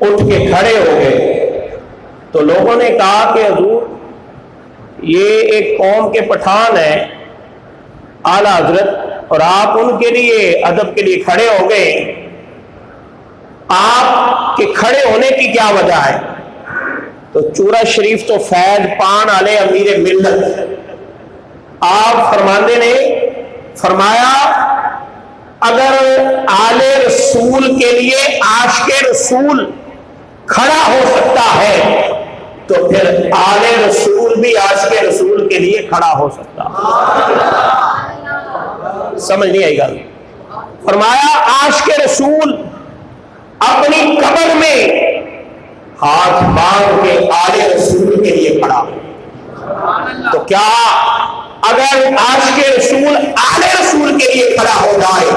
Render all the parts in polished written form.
اٹھ کے کھڑے ہو گئے تو لوگوں نے کہا کہ حضور یہ ایک قوم کے پٹھان ہیں اعلیٰ حضرت، اور آپ ان کے لیے ادب کے لیے کھڑے ہو گئے، آپ کے کھڑے ہونے کی کیا وجہ ہے؟ تو چورا شریف تو فیض پان والے امیر ملت، آپ فرماندے نے فرمایا اگر آل رسول کے لیے عاشق رسول کھڑا ہو سکتا ہے تو پھر آل رسول بھی عاشق رسول کے لیے کھڑا ہو سکتا ہے۔ سمجھ نہیں آئی گل؟ فرمایا عاشق رسول اپنی قبر میں ہاتھ باندھ کے آل رسول کے لیے کھڑا ہو، تو کیا اگر عاشق رسول آل رسول کے لیے کھڑا ہو جائے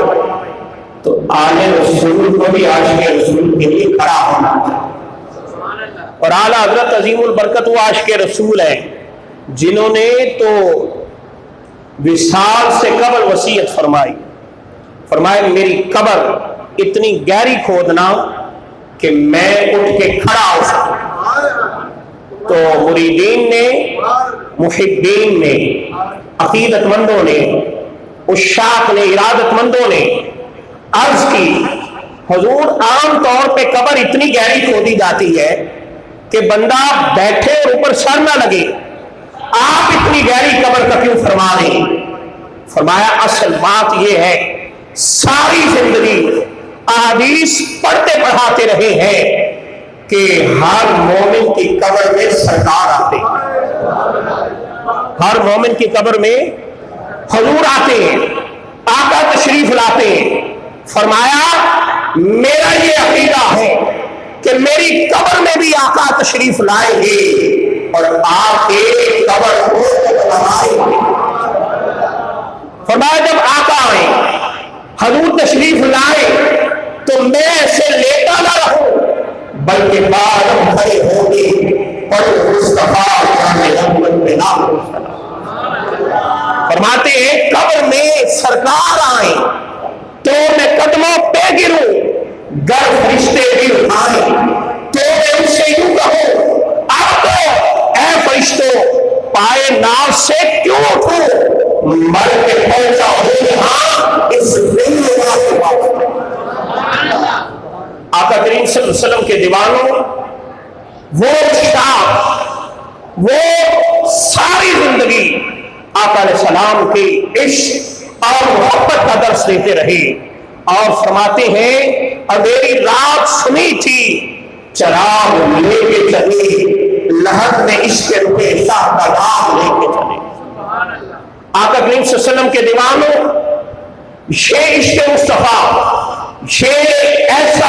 تو آل رسول کو بھی عاشق رسول کے لیے کھڑا ہونا چاہیے۔ اور اعلیٰ حضرت عظیم البرکت وہ عاشق رسول ہیں جنہوں نے تو وصال سے قبل وصیت فرمائی، فرمایا میری قبر اتنی گہری کھودنا کہ میں اٹھ کے کھڑا ہو سکوں۔ تو مریدین نے، محبین نے، عقیدت مندوں نے، عشاق نے، ارادت مندوں نے عرض کی حضور عام طور پہ قبر اتنی گہری کھودی جاتی ہے کہ بندہ بیٹھے اور اوپر سر نہ لگے، آپ اتنی گہری قبر کا کیوں فرما رہے؟ فرمایا اصل بات یہ ہے ساری زندگی احادیث پڑھتے پڑھاتے رہے ہیں کہ ہر مومن کی قبر میں سرکار آتے ہیں، ہر مومن کی قبر میں حضور آتے ہیں، آقا تشریف لاتے ہیں۔ فرمایا میرا یہ عقیدہ ہے کہ میری قبر میں بھی آقا تشریف لائیں گے اور آپ کے قبر کو لگائیں گے۔ فرمایا جب آقا آئیں، حضور تشریف لائیں تو میں ایسے لیٹا نہ رہوں بلکہ بعد کھڑے ہوں گے پڑھو مصطفیٰ جان رحمت پہ نام ہو سلام۔ فرماتے ہیں قبر میں سرکار آئیں تو میں قدموں پہ گروں، گر فرشتے بھی اٹھائیں تو میں ان سے یوں کہوں اب تو اے فرشتوں پائے ناز سے کیوں اٹھوں، مر کے پہنچا ہوں یہاں اس دل میں۔ آقا کریم صلی اللہ علیہ وسلم کے دیوانوں، وہ شاہ وہ ساری زندگی آقا علیہ السلام کے عشق اور محبت کا درس دیتے رہے، اور فرماتے ہیں اندھیری رات سنی تھی چراغ لے کے چلی، لہر میں عشق رکے شاہ کا نام لے کے چلے۔ آقا کریم صلی اللہ علیہ وسلم کے دیوانوں، یہ عشق مصطفیٰ، یہ ایسا